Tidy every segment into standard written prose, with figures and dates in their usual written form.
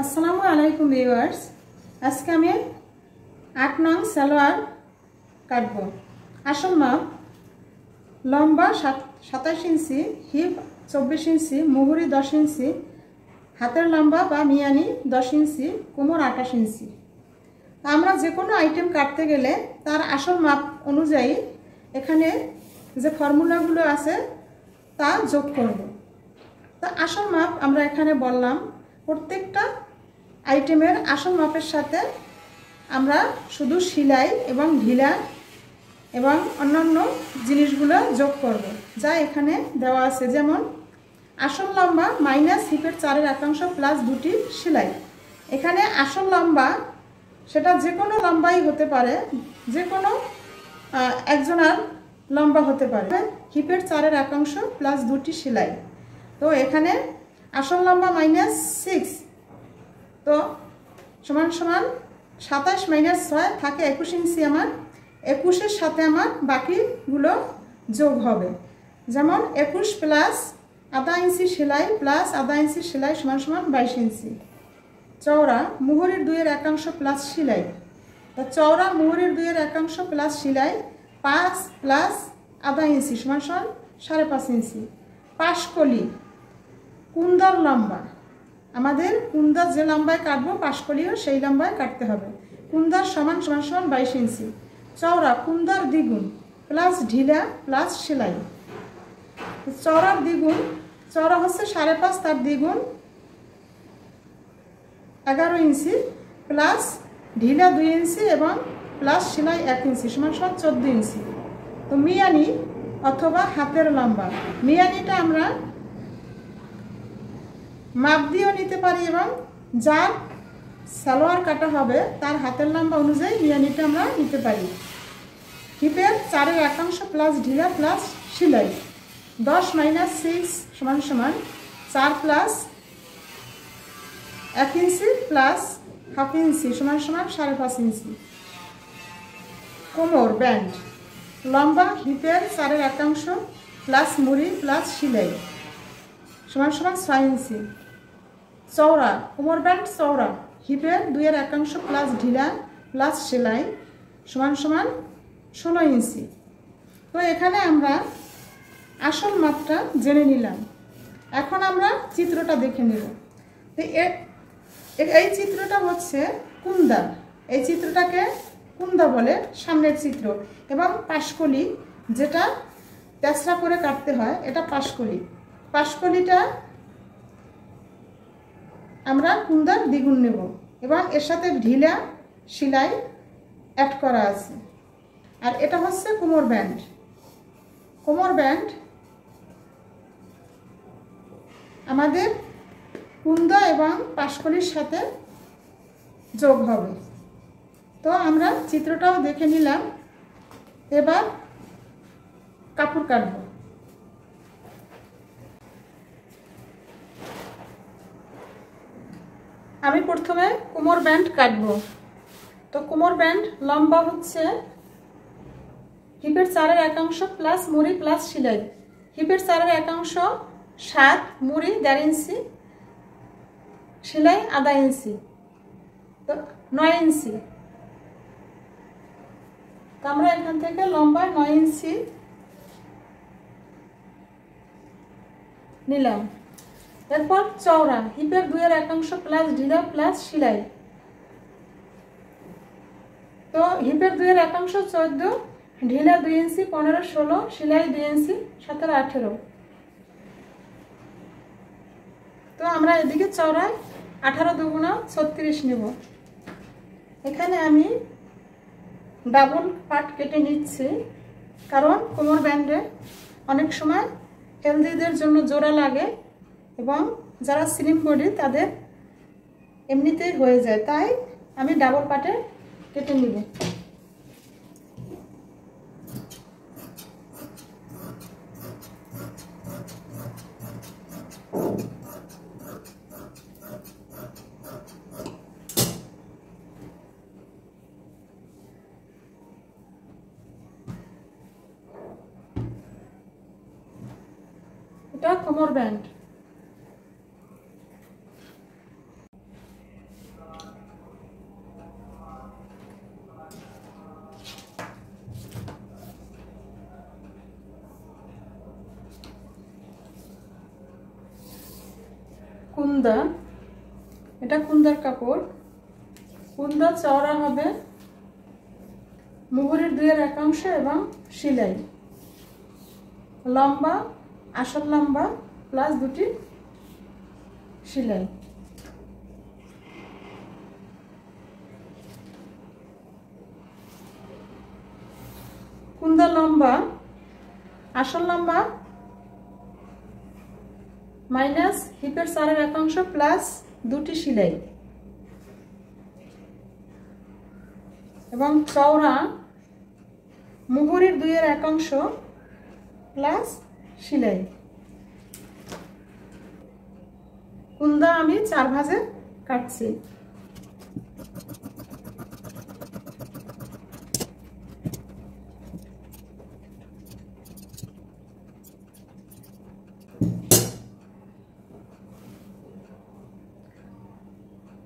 আসসালামু আলাইকুম ভিউয়ার্স, আজকে আমি 8 নং সালোয়ার কাটব। আসল মাপ লম্বা 27 ইঞ্চি, হিপ 24 ইঞ্চি, মুহুরি 10 ইঞ্চি, হাতের লম্বা বা মিয়ানি 10 ইঞ্চি, কোমর 28 ইঞ্চি। আমরা যে কোনো আইটেম কাটতে গেলে তার আসল মাপ অনুযায়ী এখানে যে ফর্মুলাগুলো আছে তা যোগ করব। তা আসল মাপ আমরা এখানে বললাম, প্রত্যেকটা আইটেমের আসল মাপের সাথে আমরা শুধু সেলাই এবং ঢিলা এবং অন্যান্য জিনিসগুলো যোগ করব যা এখানে দেওয়া আছে। যেমন আসল লম্বা মাইনাস হিপের 4 একাংশ প্লাস 2টি সেলাই। এখানে আসল লম্বা সেটা যে কোনো লম্বাই হতে পারে, যে কোনো একজনের লম্বা হতে পারে। হিপের 4 একাংশ প্লাস 2টি সেলাই। তো এখানে আসল লম্বা মাইনাস 6, তো সমান সমান 27 মাইনাস 6 থাকে 21 ইঞ্চি। আমার 21-এর সাথে আমার বাকিগুলো যোগ হবে। যেমন 21 প্লাস আধা ইঞ্চি সেলাই প্লাস আধা ইঞ্চি সেলাই সমান সমান 22 ইঞ্চি। চওড়া মুহুরির 2 একাংশ প্লাস সেলাই। তো চওড়া মুহুরির 2 একাংশ প্লাস সেলাই 5 প্লাস আধা ইঞ্চি সমান সমান 5.5 ইঞ্চি। পাশকলি কুন্দার লম্বা, আমাদের কুন্দার যে লম্বায় কাটবো পাশকলিও সেই লম্বায় কাটতে হবে। কুন্দার সমান সমান সমান 22 ইঞ্চি। চওড়া কুন্দার দ্বিগুণ প্লাস ঢিলা প্লাস সেলাই। চওড়ার দ্বিগুণ, চওড়া হচ্ছে 5.5, তার দ্বিগুণ 11 ইঞ্চি প্লাস ঢিলা 2 ইঞ্চি এবং প্লাস সেলাই 1 ইঞ্চি সমান সমান 14 ইঞ্চি। তো মিয়ানি অথবা হাতের লম্বা, মিয়ানিটা আমরা মাপ দিয়েও নিতে পারি এবং যার সালোয়ার কাটা হবে তার হাতের লম্বা অনুযায়ী মিয়ানিটা আমরা নিতে পারি। হিপের 4 একাংশ প্লাস ঢিলা প্লাস সেলাই 10 মাইনাস 6 সমান সমান 4 প্লাস 1 ইঞ্চি প্লাস হাফ ইঞ্চি সমান সমান 5.5 ইঞ্চি। কোমর ব্যান্ড লম্বা হিপের 4 একাংশ প্লাস মুড়ি প্লাস সেলাই সমান সমান 6 ইঞ্চি। চওড়া কোমর ব্যান্ড চওড়া হিপের 2 একাংশ প্লাস ঢিলা প্লাস সেলাই সমান সমান 16 ইঞ্চি। তো এখানে আমরা আসল মাপটা জেনে নিলাম। এখন আমরা চিত্রটা দেখে নেব। তো এই চিত্রটা হচ্ছে কুন্দা, এই চিত্রটাকে কুন্দা বলে, সামনের চিত্র। এবং পাশকলি যেটা তেসরা করে কাটতে হয় এটা পাশকলি। পাশকলিটা আমরা কুন্দার দ্বিগুণ নেব এবং এর সাথে ঢিলা সেলাই অ্যাড করা আছে। আর এটা হচ্ছে কোমর ব্যান্ড। কোমর ব্যান্ড আমাদের কুন্দা এবং পাশকলির সাথে যোগ হবে। তো আমরা চিত্রটাও দেখে নিলাম, এবার কাপড় কাটব। আমি প্রথমে কোমর ব্যান্ড কাটব। তো কোমর ব্যান্ড লম্বা হচ্ছে হিপের 4 একাংশ প্লাস মুড়ি প্লাস সেলাই। হিপের 4 একাংশ 7, মুড়ি 1.5 ইঞ্চি, সেলাই আধা ইঞ্চি, তো 9 ইঞ্চি। তো আমরা এখান থেকে লম্বা 9 ইঞ্চি নিলাম। এরপর চওড়া হিপের 2 একাংশ প্লাস ঢিলা প্লাস সেলাই। তো হিপের 2 একাংশ 14, ঢিলা 2 ইঞ্চি 15, 16, সেলাই 2 ইঞ্চি 17, 18। তো আমরা এদিকে চওড়ায় 18 দুগুণা 36 নেব। এখানে আমি ডাবল পার্ট কেটে নিচ্ছি, কারণ কোমর ব্যান্ডে অনেক সময় হেলদিদের জন্য জোড়া লাগে এবং যারা স্লিম বডি তাদের এমনিতেই হয়ে যায়, তাই আমি ডাবল পার্টে কেটে নিব। এটা কোমর ব্যান্ড। কুন্দা, এটা কুন্দার কাপড়। কুন্দা চওড়া হবে মুহুরির 2/1 এবং সেলাই। লম্বা আসল লম্বা প্লাস 2টি সেলাই। কুন্দা লম্বা আসল লম্বা মাইনাস হিপের 4/1 প্লাস 2টি সেলাই এবং চওড়া মুহুরির 2/1 প্লাস সেলাই। কুন্দা আমি 4 ভাঁজে কাটছি।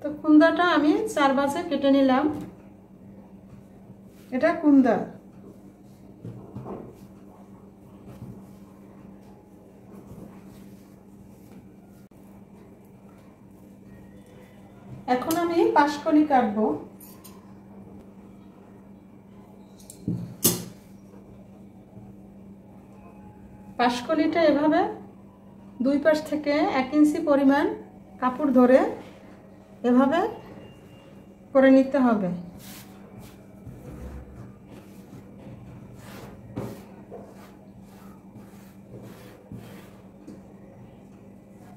তো কুন্দাটা আমি 4 ভাঁজে কেটে নিলাম। এটা কুন্দা। এখন আমি পাশকলি কাটবো। পাশকলিটা এভাবে 2 পাশ থেকে 1 ইঞ্চি পরিমাণ কাপড় ধরে এভাবে করে নিতে হবে।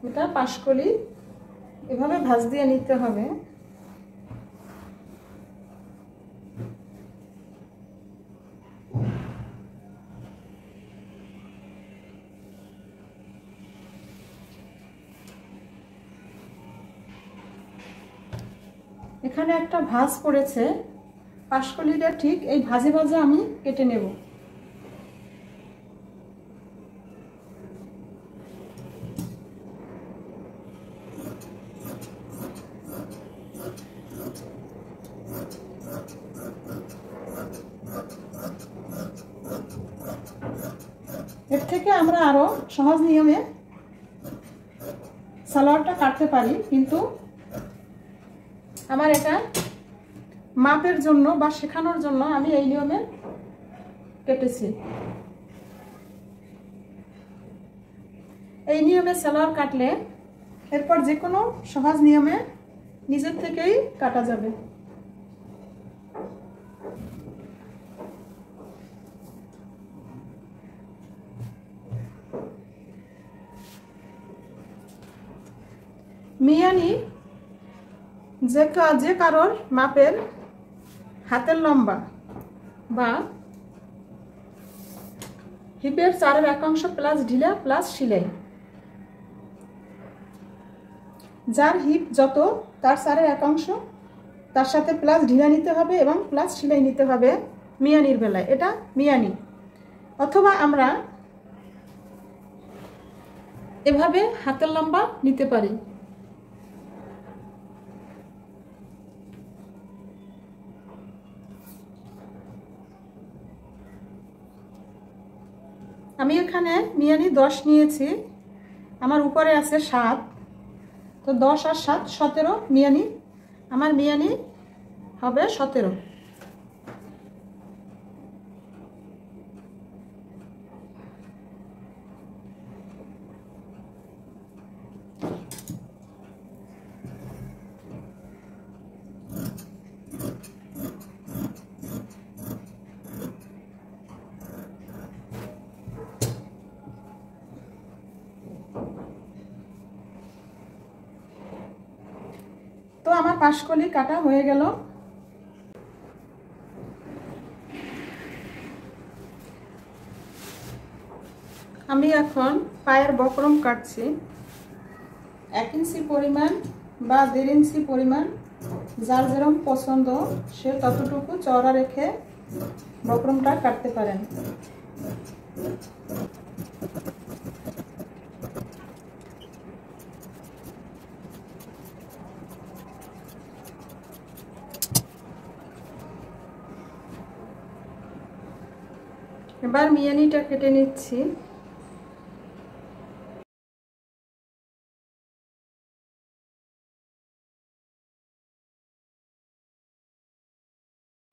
এটা পাশকলি এভাবে ভাঁজ দিয়ে নিতে হবে। এখানে একটা ভাঁজ পড়েছে, পাশকলিটা ঠিক এই ভাঁজে ভাঁজে আমি কেটে নেব। এর থেকে আমরা আরো সহজ নিয়মে সালোয়ারটা কাটতে পারি, কিন্তু আমার এটা মাপের জন্য বা শেখানোর জন্য আমি এই নিয়মে কেটেছি। এই নিয়মে সালোয়ার কাটলে এরপর যে কোনো সহজ নিয়মে নিজের থেকেই কাটা যাবে। মিয়ানি যে কারোর মাপের হাতের লম্বা বা হিপের 4/1 প্লাস ঢিলা প্লাস সেলাই, যার হিপ যত তার 4/1 তার সাথে প্লাস ঢিলা নিতে হবে এবং প্লাস সেলাই নিতে হবে মিয়ানির বেলায়। এটা মিয়ানি। অথবা আমরা এভাবে হাতের লম্বা নিতে পারি। আমি এখানে মিয়ানি 10 নিয়েছি, আমার উপরে আছে 7, তো 10 আর 7 17 মিয়ানি। আমার মিয়ানি হবে 17। তো আমার পাশকলি কাটা হয়ে গেল। আমি এখন পায়ের বক্রম কাটছি। 1 ইঞ্চি পরিমাণ বা 1.5 ইঞ্চি পরিমাণ, যার যেরকম পছন্দ সে ততটুকু চওড়া রেখে বক্রমটা কাটতে পারেন। এবার মিয়ানিটা কেটে নিচ্ছি।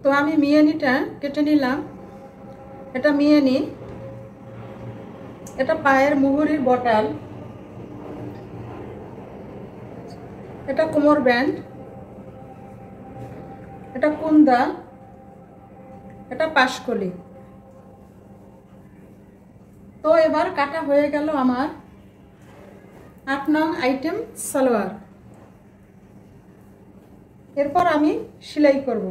তো আমি মিয়ানিটা কেটে নিলাম। এটা মিয়ানি, এটা পায়ের মুহুরির বটাল, এটা কোমর ব্যান্ড, এটা কুন্দা, এটা পাশকলি। তো এবার কাটা হয়ে গেল আমার 8 নং আইটেম সালোয়ার। এরপর আমি সেলাই করব।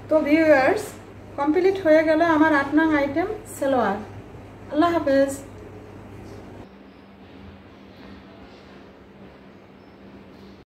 তো ভিউয়ার্স কমপ্লিট হয়ে গেল আমার 8 নং আইটেম সালোয়ার। আল্লাহ হাফেজ।